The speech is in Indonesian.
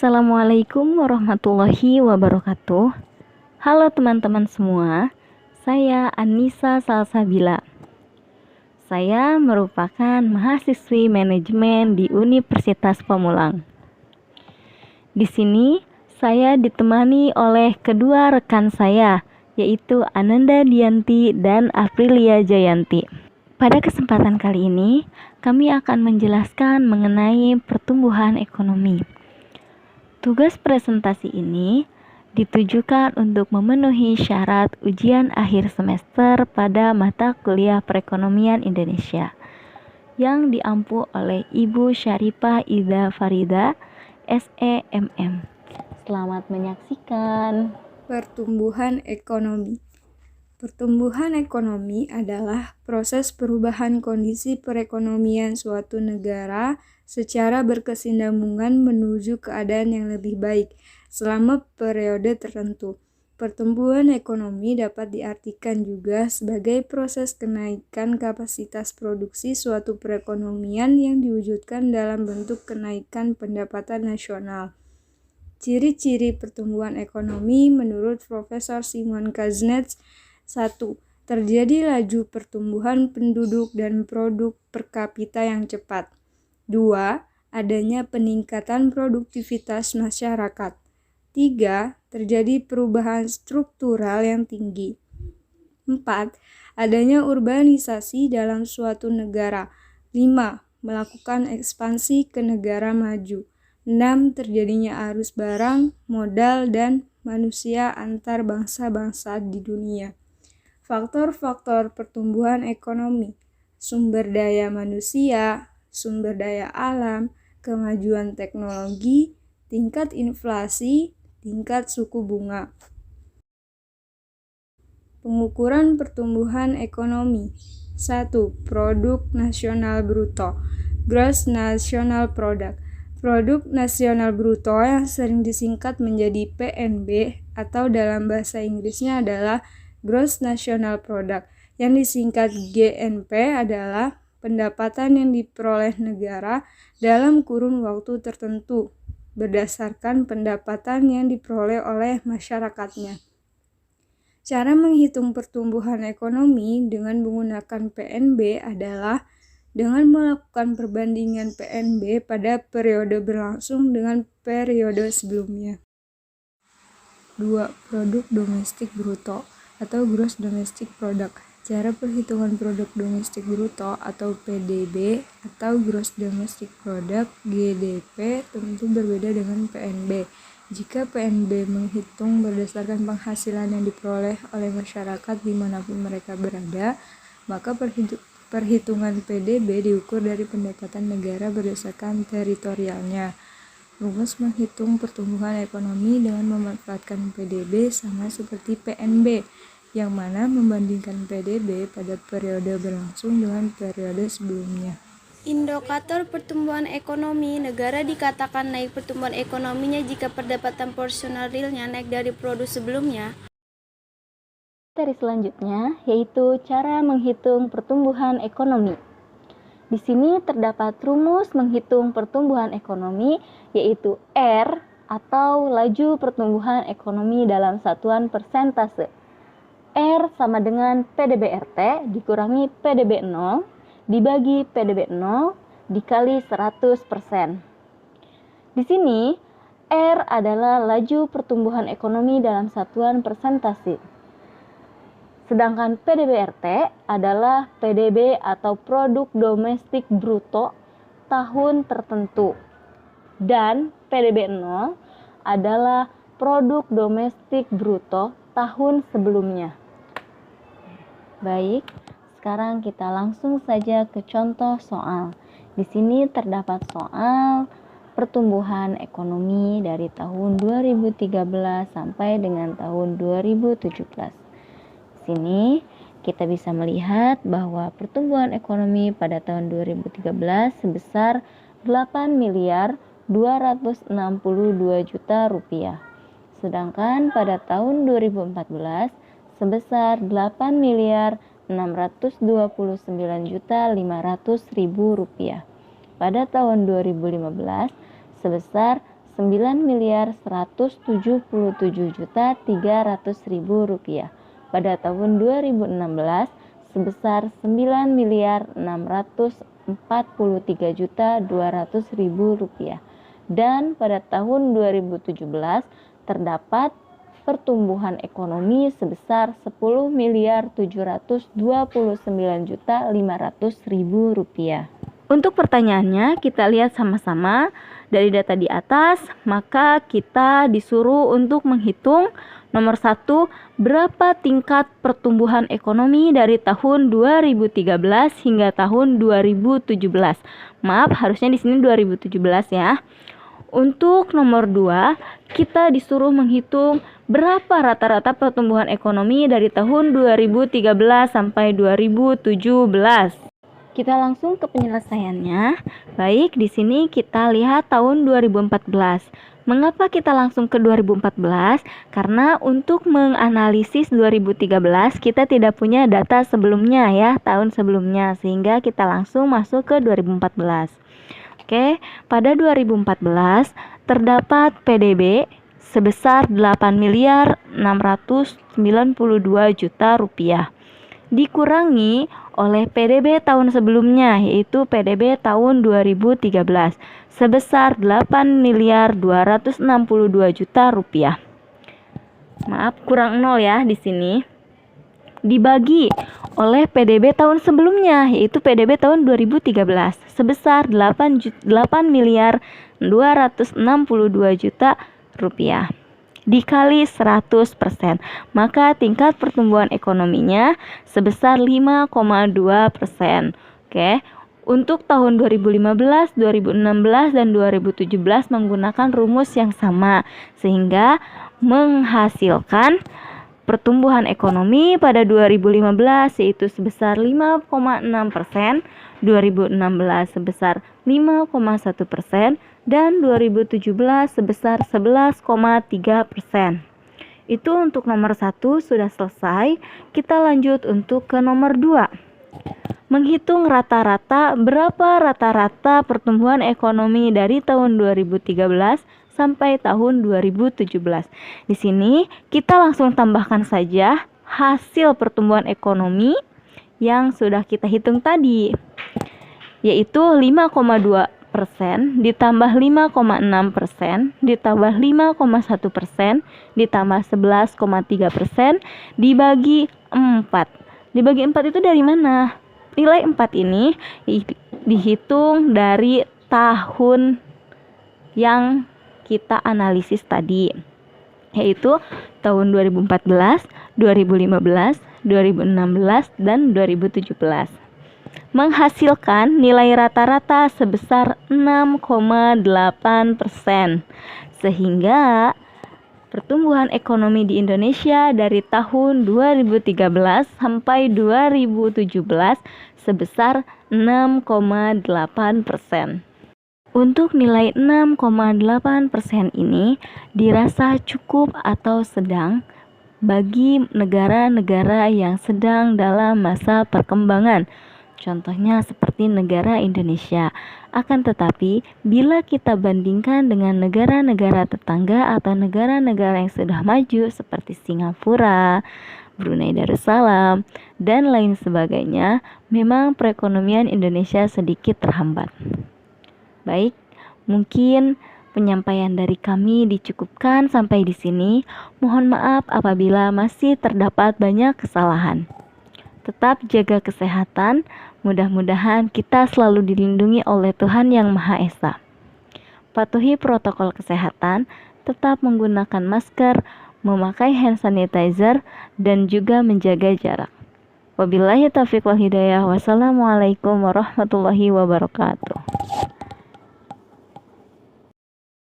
Assalamualaikum warahmatullahi wabarakatuh. Halo teman-teman semua, saya Anissa Salsabila. Saya merupakan mahasiswi manajemen di Universitas Pamulang. Di sini saya ditemani oleh kedua rekan saya, yaitu Ananda Dianti dan Aprilia Jayanti. Pada kesempatan kali ini, kami akan menjelaskan mengenai pertumbuhan ekonomi. Tugas presentasi ini ditujukan untuk memenuhi syarat ujian akhir semester pada mata kuliah Perekonomian Indonesia yang diampu oleh Ibu Syarifah Ida Farida, SEMM. Selamat menyaksikan. Pertumbuhan ekonomi. Pertumbuhan ekonomi adalah proses perubahan kondisi perekonomian suatu negara secara berkesinambungan menuju keadaan yang lebih baik selama periode tertentu. Pertumbuhan ekonomi dapat diartikan juga sebagai proses kenaikan kapasitas produksi suatu perekonomian yang diwujudkan dalam bentuk kenaikan pendapatan nasional. Ciri-ciri pertumbuhan ekonomi menurut Profesor Simon Kuznets: 1. Terjadi laju pertumbuhan penduduk dan produk per kapita yang cepat. 2. Adanya peningkatan produktivitas masyarakat. 3. Terjadi perubahan struktural yang tinggi. 4. Adanya urbanisasi dalam suatu negara. 5. Melakukan ekspansi ke negara maju. 6. Terjadinya arus barang, modal, dan manusia antar bangsa-bangsa di dunia. Faktor-faktor pertumbuhan ekonomi: sumber daya manusia, sumber daya alam, kemajuan teknologi, tingkat inflasi, tingkat suku bunga. Pengukuran pertumbuhan ekonomi. 1. Produk nasional bruto, Gross National Product. Produk nasional bruto yang sering disingkat menjadi PNB atau dalam bahasa Inggrisnya adalah Gross National Product, yang disingkat GNP adalah pendapatan yang diperoleh negara dalam kurun waktu tertentu berdasarkan pendapatan yang diperoleh oleh masyarakatnya. Cara menghitung pertumbuhan ekonomi dengan menggunakan PNB adalah dengan melakukan perbandingan PNB pada periode berlangsung dengan periode sebelumnya. 2. Produk domestik bruto atau Gross Domestic Product. Cara perhitungan produk domestik bruto atau PDB atau Gross Domestic Product GDP tentu berbeda dengan PNB. Jika PNB menghitung berdasarkan penghasilan yang diperoleh oleh masyarakat dimanapun mereka berada, maka perhitungan PDB diukur dari pendapatan negara berdasarkan teritorialnya. Rumus menghitung pertumbuhan ekonomi dengan memanfaatkan PDB sama seperti PNB, yang mana membandingkan PDB pada periode berlangsung dengan periode sebelumnya. Indikator pertumbuhan ekonomi negara dikatakan naik pertumbuhan ekonominya jika pendapatan proporsional realnya naik dari produk sebelumnya. Materi selanjutnya yaitu cara menghitung pertumbuhan ekonomi. Di sini terdapat rumus menghitung pertumbuhan ekonomi, yaitu R atau laju pertumbuhan ekonomi dalam satuan persentase. R sama dengan PDB-RT dikurangi PDB-0 dibagi PDB-0 dikali 100%. Di sini R adalah laju pertumbuhan ekonomi dalam satuan persentase. Sedangkan PDB-RT adalah PDB atau produk domestik bruto tahun tertentu. Dan PDB-0 adalah produk domestik bruto tahun sebelumnya. Baik, sekarang kita langsung saja ke contoh soal. Di sini terdapat soal pertumbuhan ekonomi dari tahun 2013 sampai dengan tahun 2017. Di sini kita bisa melihat bahwa pertumbuhan ekonomi pada tahun 2013 sebesar 8 miliar 262 juta rupiah. Sedangkan pada tahun 2014 sebesar 8 miliar 629 juta 500 ribu rupiah. Pada tahun 2015 sebesar Rp9.177.300.000. Pada tahun 2016 sebesar Rp9.643.200.000. Dan pada tahun 2017 terdapat pertumbuhan ekonomi sebesar Rp10.729.500.000. Untuk pertanyaannya, kita lihat sama-sama dari data di atas, maka kita disuruh untuk menghitung nomor 1, berapa tingkat pertumbuhan ekonomi dari tahun 2013 hingga tahun 2017. Maaf, harusnya di sini 2017 ya. Untuk nomor 2, kita disuruh menghitung berapa rata-rata pertumbuhan ekonomi dari tahun 2013 sampai 2017. Kita langsung ke penyelesaiannya. Baik, di sini kita lihat tahun 2014. Mengapa kita langsung ke 2014? Karena untuk menganalisis 2013 kita tidak punya data sebelumnya ya, tahun sebelumnya, sehingga kita langsung masuk ke 2014. Oke, pada 2014 terdapat PDB sebesar Rp8.692.000.000 dikurangi oleh PDB tahun sebelumnya, yaitu PDB tahun 2013 sebesar Rp8.262.000.000. Maaf, kurang 0 ya di sini. Dibagi oleh PDB tahun sebelumnya, yaitu PDB tahun 2013 sebesar Rp8.262.000.000 dikali 100%, maka tingkat pertumbuhan ekonominya sebesar 5,2%. Oke, untuk tahun 2015, 2016, dan 2017 menggunakan rumus yang sama, sehingga menghasilkan pertumbuhan ekonomi pada 2015 yaitu sebesar 5,6%, 2016 sebesar 5,1%, dan 2017 sebesar 11,3%. Itu untuk nomor 1 sudah selesai. Kita lanjut untuk ke nomor 2. Menghitung rata-rata, berapa rata-rata pertumbuhan ekonomi dari tahun 2013 sampai tahun 2017. Di sini kita langsung tambahkan saja hasil pertumbuhan ekonomi yang sudah kita hitung tadi, yaitu 5,2% ditambah 5,6% ditambah 5,1% ditambah 11,3% dibagi 4. Dibagi 4 itu dari mana? Nilai 4 ini dihitung dari tahun yang kita analisis tadi, yaitu tahun 2014, 2015, 2016, dan 2017. Menghasilkan nilai rata-rata sebesar 6,8%, sehingga pertumbuhan ekonomi di Indonesia dari tahun 2013 sampai 2017 sebesar 6,8%. Untuk nilai 6,8% ini dirasa cukup atau sedang bagi negara-negara yang sedang dalam masa perkembangan. Contohnya seperti negara Indonesia. Akan tetapi, bila kita bandingkan dengan negara-negara tetangga atau negara-negara yang sudah maju seperti Singapura, Brunei Darussalam, dan lain sebagainya, memang perekonomian Indonesia sedikit terhambat. Baik, mungkin penyampaian dari kami dicukupkan sampai di sini. Mohon maaf apabila masih terdapat banyak kesalahan. Tetap jaga kesehatan, mudah-mudahan kita selalu dilindungi oleh Tuhan Yang Maha Esa. Patuhi protokol kesehatan, tetap menggunakan masker, memakai hand sanitizer, dan juga menjaga jarak. Wabillahi taufiq wal hidayah. Wassalamualaikum warahmatullahi wabarakatuh.